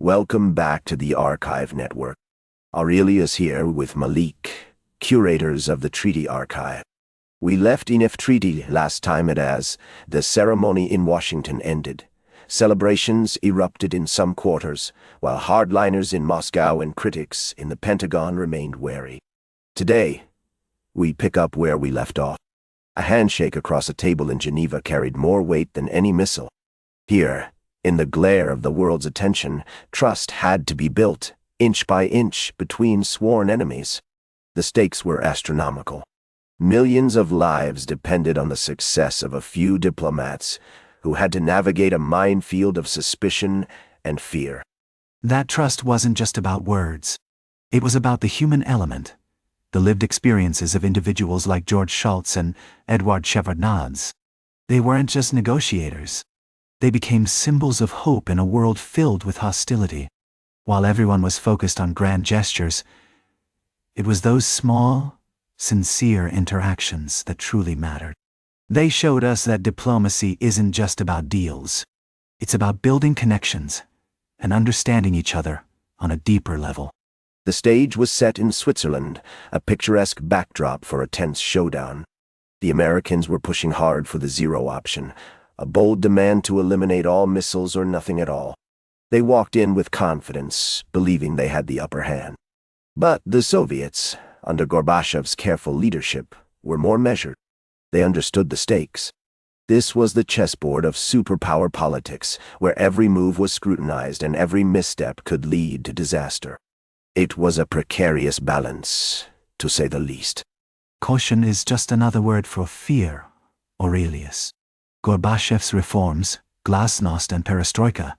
Welcome back to the Archive Network. Aurelius here with Malik, curators of the Treaty Archive. We left INF Treaty last time as the ceremony in Washington ended. Celebrations erupted in some quarters, while hardliners in Moscow and critics in the Pentagon remained wary. Today, we pick up where we left off. A handshake across a table in Geneva carried more weight than any missile. Here, in the glare of the world's attention, trust had to be built, inch by inch, between sworn enemies. The stakes were astronomical. Millions of lives depended on the success of a few diplomats who had to navigate a minefield of suspicion and fear. That trust wasn't just about words. It was about the human element, the lived experiences of individuals like George Shultz and Edouard Shevardnadze. They weren't just negotiators. They became symbols of hope in a world filled with hostility. While everyone was focused on grand gestures, it was those small, sincere interactions that truly mattered. They showed us that diplomacy isn't just about deals. It's about building connections and understanding each other on a deeper level. The stage was set in Switzerland, a picturesque backdrop for a tense showdown. The Americans were pushing hard for the zero option, a bold demand to eliminate all missiles or nothing at all. They walked in with confidence, believing they had the upper hand. But the Soviets, under Gorbachev's careful leadership, were more measured. They understood the stakes. This was the chessboard of superpower politics, where every move was scrutinized and every misstep could lead to disaster. It was a precarious balance, to say the least. Caution is just another word for fear, Aurelius. Gorbachev's reforms, glasnost and perestroika,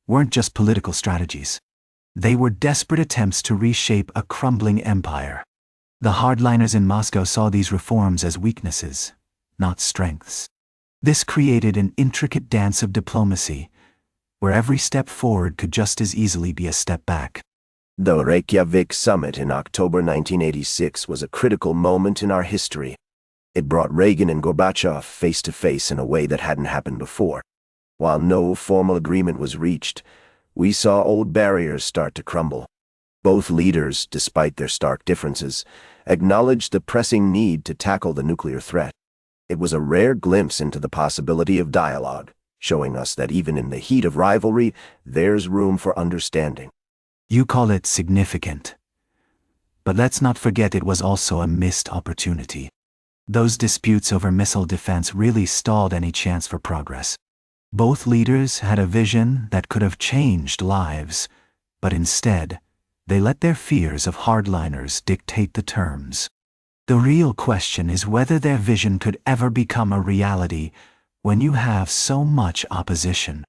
weren't just political strategies. They were desperate attempts to reshape a crumbling empire. The hardliners in Moscow saw these reforms as weaknesses, not strengths. This created an intricate dance of diplomacy, where every step forward could just as easily be a step back. The Reykjavik summit in October 1986 was a critical moment in our history. It brought Reagan and Gorbachev face to face in a way that hadn't happened before. While no formal agreement was reached, we saw old barriers start to crumble. Both leaders, despite their stark differences, acknowledged the pressing need to tackle the nuclear threat. It was a rare glimpse into the possibility of dialogue, showing us that even in the heat of rivalry, there's room for understanding. You call it significant. But let's not forget it was also a missed opportunity. Those disputes over missile defense really stalled any chance for progress. Both leaders had a vision that could have changed lives, but instead, they let their fears of hardliners dictate the terms. The real question is whether their vision could ever become a reality when you have so much opposition.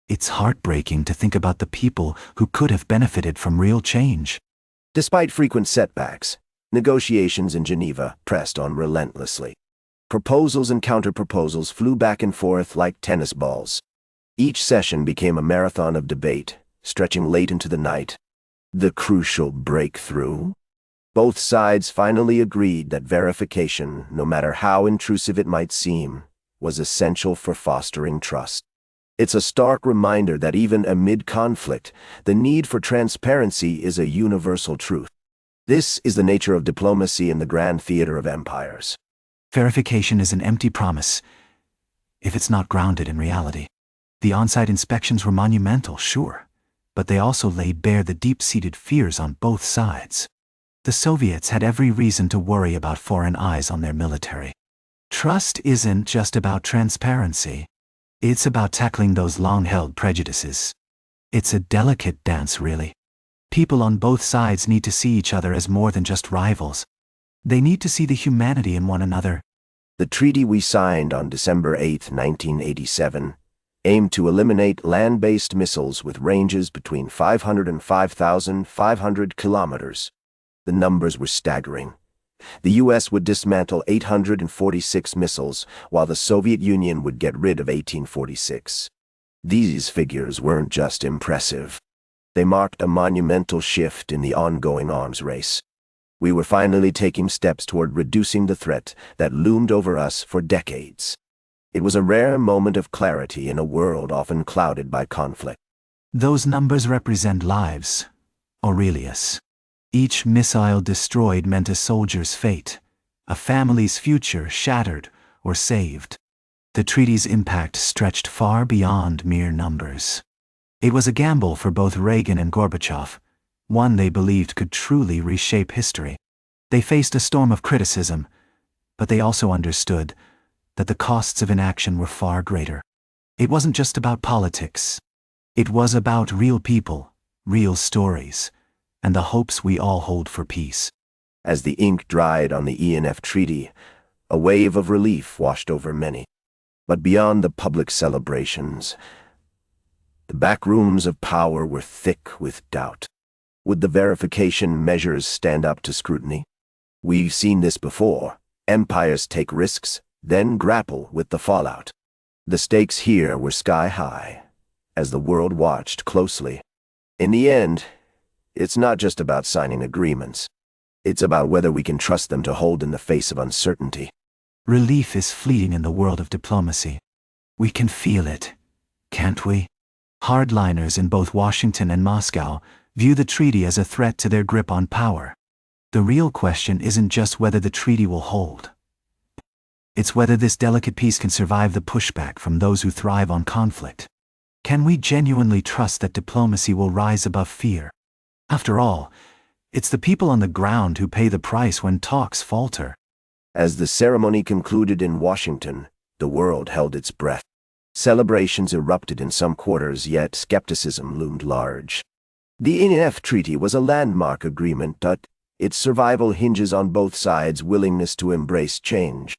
It's heartbreaking to think about the people who could have benefited from real change. Despite frequent setbacks, negotiations in Geneva pressed on relentlessly. Proposals and counter-proposals flew back and forth like tennis balls. Each session became a marathon of debate, stretching late into the night. The crucial breakthrough? Both sides finally agreed that verification, no matter how intrusive it might seem, was essential for fostering trust. It's a stark reminder that even amid conflict, the need for transparency is a universal truth. This is the nature of diplomacy in the grand theater of empires. Verification is an empty promise, if it's not grounded in reality. The on-site inspections were monumental, sure, but they also laid bare the deep-seated fears on both sides. The Soviets had every reason to worry about foreign eyes on their military. Trust isn't just about transparency. It's about tackling those long-held prejudices. It's a delicate dance, really. People on both sides need to see each other as more than just rivals. They need to see the humanity in one another. The treaty we signed on December 8, 1987, aimed to eliminate land-based missiles with ranges between 500 and 5,500 kilometers. The numbers were staggering. The U.S. would dismantle 846 missiles, while the Soviet Union would get rid of 1846. These figures weren't just impressive. They marked a monumental shift in the ongoing arms race. We were finally taking steps toward reducing the threat that loomed over us for decades. It was a rare moment of clarity in a world often clouded by conflict. Those numbers represent lives, Aurelius. Each missile destroyed meant a soldier's fate, a family's future shattered or saved. The treaty's impact stretched far beyond mere numbers. It was a gamble for both Reagan and Gorbachev, one they believed could truly reshape history. They faced a storm of criticism, but they also understood that the costs of inaction were far greater. It wasn't just about politics. It was about real people, real stories, and the hopes we all hold for peace. As the ink dried on the INF treaty, a wave of relief washed over many. But beyond the public celebrations, the back rooms of power were thick with doubt. Would the verification measures stand up to scrutiny? We've seen this before. Empires take risks, then grapple with the fallout. The stakes here were sky high, as the world watched closely. In the end, it's not just about signing agreements. It's about whether we can trust them to hold in the face of uncertainty. Relief is fleeting in the world of diplomacy. We can feel it, can't we? Hardliners in both Washington and Moscow view the treaty as a threat to their grip on power. The real question isn't just whether the treaty will hold. It's whether this delicate peace can survive the pushback from those who thrive on conflict. Can we genuinely trust that diplomacy will rise above fear? After all, it's the people on the ground who pay the price when talks falter. As the ceremony concluded in Washington, the world held its breath. Celebrations erupted in some quarters, yet skepticism loomed large. The INF Treaty was a landmark agreement, but its survival hinges on both sides' willingness to embrace change.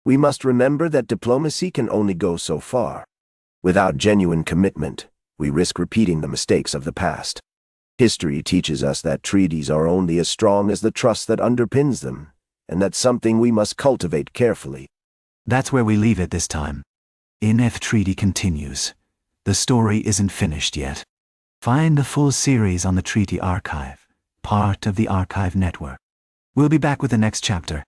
We must remember that diplomacy can only go so far. Without genuine commitment, we risk repeating the mistakes of the past. History teaches us that treaties are only as strong as the trust that underpins them, and that's something we must cultivate carefully. That's where we leave it this time. INF Treaty continues. The story isn't finished yet. Find the full series on the Treaty Archive, part of the Archive Network. We'll be back with the next chapter.